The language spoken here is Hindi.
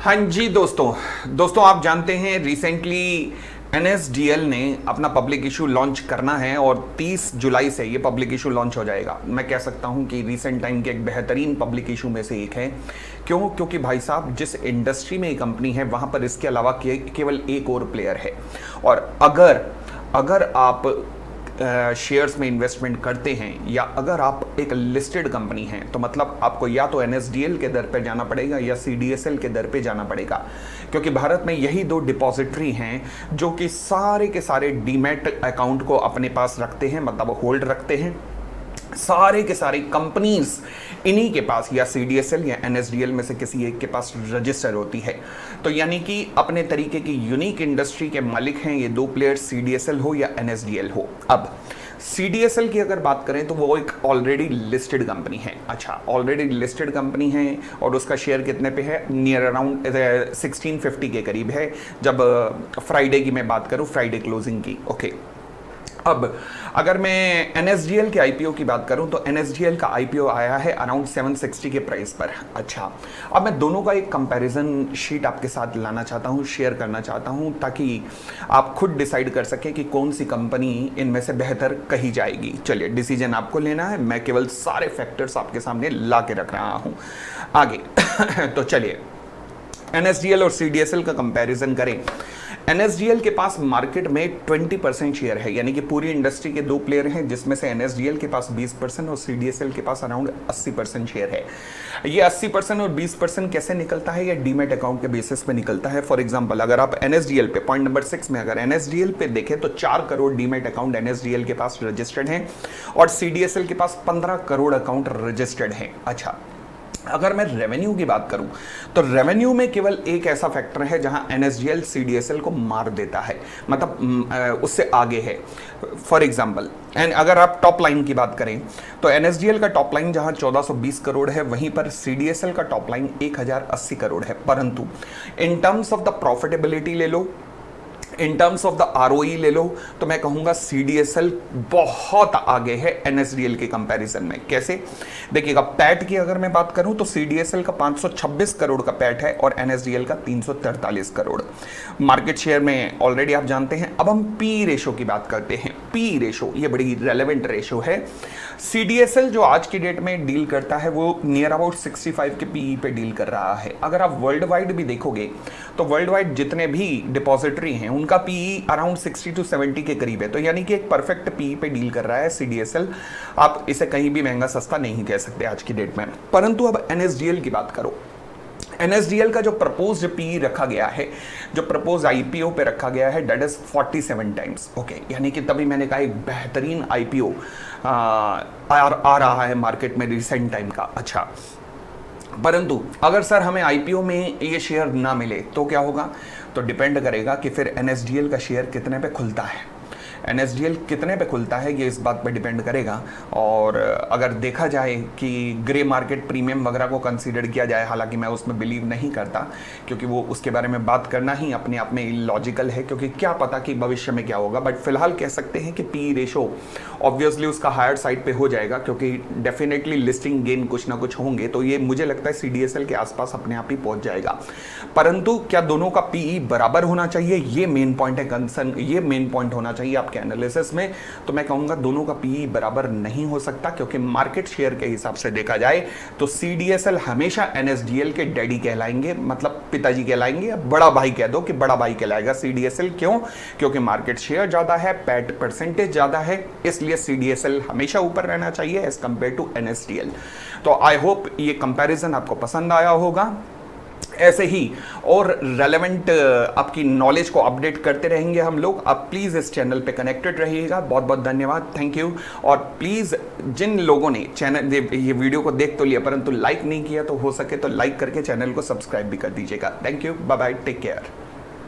हाँ जी दोस्तों आप जानते हैं रिसेंटली NSDL ने अपना पब्लिक इशू लॉन्च करना है और 30 जुलाई से ये पब्लिक इशू लॉन्च हो जाएगा। मैं कह सकता हूँ कि रीसेंट टाइम के एक बेहतरीन पब्लिक इशू में से एक है। क्योंकि भाई साहब जिस इंडस्ट्री में ये कंपनी है वहाँ पर इसके अलावा केवल एक और प्लेयर है। और अगर आप शेयर्स में इन्वेस्टमेंट करते हैं या अगर आप एक लिस्टेड कंपनी हैं तो मतलब आपको या तो NSDL के दर पर जाना पड़ेगा या CDSL के दर पे जाना पड़ेगा, क्योंकि भारत में यही दो डिपॉजिटरी हैं जो कि सारे के सारे डीमैट अकाउंट को अपने पास रखते हैं, मतलब होल्ड रखते हैं। सारे के सारे कंपनीज इन्हीं के पास या CDSL या NSDL में से किसी एक के पास रजिस्टर होती है। तो यानी कि अपने तरीके की यूनिक इंडस्ट्री के मालिक हैं ये दो प्लेयर्स, CDSL हो या NSDL हो। अब CDSL की अगर बात करें तो वो एक ऑलरेडी लिस्टेड कंपनी है। अच्छा, ऑलरेडी लिस्टेड कंपनी है और उसका शेयर कितने पे है? नियर अराउंड 1650 के करीब है, जब फ्राइडे की मैं बात करूं, फ्राइडे क्लोजिंग की। ओके, अब अगर मैं NSDL के IPO की बात करूं तो NSDL का IPO आया है अराउंड 760 के प्राइस पर। अच्छा, अब मैं दोनों का एक कंपैरिजन शीट आपके साथ लाना चाहता हूं, शेयर करना चाहता हूं, ताकि आप खुद डिसाइड कर सकें कि कौन सी कंपनी इनमें से बेहतर कही जाएगी। चलिए, डिसीजन आपको लेना है, मैं केवल सारे फैक्टर्स आपके सामने ला के रख रहा हूँ आगे। तो चलिए NSDL और CDSL का कंपैरिजन करें। NSDL के पास मार्केट में 20% शेयर है, यानी कि पूरी इंडस्ट्री के दो प्लेयर हैं जिसमें से NSDL के पास 20% और CDSL के पास अराउंड 80% शेयर है। ये 80% और 20% कैसे निकलता है? ये डीमैट अकाउंट के बेसिस पे निकलता है। फॉर एग्जांपल, अगर आप NSDL पे पॉइंट नंबर 6 में अगर NSDL पे देखें तो 4 करोड़ डीमैट अकाउंट NSDL के पास रजिस्टर्ड हैं और CDSL के पास 15 करोड़ अकाउंट रजिस्टर्ड हैं। अच्छा, अगर मैं रेवेन्यू की बात करूं तो रेवेन्यू में केवल एक ऐसा फैक्टर है जहां NSDL CDSL को मार देता है, मतलब उससे आगे है। फॉर एग्जांपल, एंड अगर आप टॉप लाइन की बात करें तो NSDL का टॉप लाइन जहां 1420 करोड़ है, वहीं पर CDSL का टॉप लाइन 1080 करोड़ है। परंतु in terms of the profitability ले लो, in terms of the ROE ले लो, तो मैं कहूंगा CDSL बहुत आगे है NSDL के कंपैरिजन में। कैसे? देखिएगा, पैट की अगर मैं बात करूं तो CDSL का 526 करोड़ का पैट है और NSDL का 343 करोड़। मार्केट शेयर में ऑलरेडी आप जानते हैं। अब हम P रेशो की बात करते हैं। P रेशो ये बड़ी रेलेवेंट रेशो है। CDSL जो आज की डेट में डील करता है वो नियर अबाउट 65 के PE पे डील कर रहा है। अगर आप वर्ल्ड वाइड भी देखोगे तो वर्ल्ड वाइड जितने भी डिपॉजिटरी हैं उनका PE अराउंड 60 to 70 के करीब है। तो यानी कि एक परफेक्ट PE पे डील कर रहा है CDSL। आप इसे कहीं भी महंगा सस्ता नहीं कह सकते आज की डेट में। परंतु अब NSDL की बात करो। NSDL का जो प्रपोज्ड PE रखा गया है, जो प्रपोज IPO पे रखा गया है, दैट इज 47 टाइम्स। ओके, यानी कि तभी मैंने कहा एक बेहतरीन IPO आ रहा है मार्केट में रिसेंट टाइम का। अच्छा, परंतु अगर सर हमें IPO में ये शेयर ना मिले तो क्या होगा? तो डिपेंड करेगा कि फिर NSDL का शेयर कितने पे खुलता है। NSDL कितने पे खुलता है ये इस बात पे डिपेंड करेगा। और अगर देखा जाए कि ग्रे मार्केट प्रीमियम वगैरह को कंसीडर किया जाए, हालांकि मैं उसमें बिलीव नहीं करता, क्योंकि वो उसके बारे में बात करना ही अपने आप में इलॉजिकल है, क्योंकि क्या पता कि भविष्य में क्या होगा। बट फिलहाल कह सकते हैं कि PE रेशो ऑब्वियसली उसका हायर साइड पे हो जाएगा, क्योंकि डेफिनेटली लिस्टिंग गेन कुछ ना कुछ होंगे। तो ये मुझे लगता है CDSL के आसपास अपने आप ही पहुंच जाएगा। परंतु क्या दोनों का PE बराबर होना चाहिए? ये मेन पॉइंट है कंसर्न, ये मेन पॉइंट होना चाहिए आपके एनालिसिस में। तो मैं कहूंगा दोनों का PE बराबर नहीं हो सकता, क्योंकि मार्केट शेयर के हिसाब से देखा जाए तो CDSL हमेशा NSDL के डैडी कहलाएंगे, मतलब पिताजी कहलाएंगे, या बड़ा भाई कह दो कि बड़ा भाई कहलाएगा CDSL। क्यों? क्योंकि मार्केट शेयर ज्यादा है, पैट परसेंटेज ज्यादा है, इसलिए CDSL हमेशा ऊपर रहना चाहिए एज कंपेयर टू NSDL। तो आई होप ये कंपैरिजन आपको पसंद आया होगा। ऐसे ही और रेलेवेंट आपकी नॉलेज को अपडेट करते रहेंगे हम लोग। आप प्लीज़ इस चैनल पे कनेक्टेड रहिएगा। बहुत बहुत धन्यवाद, थैंक यू। और प्लीज़ जिन लोगों ने चैनल ये वीडियो को देख तो लिया परंतु लाइक नहीं किया, तो हो सके तो लाइक करके चैनल को सब्सक्राइब भी कर दीजिएगा। Thank you, bye bye, take care.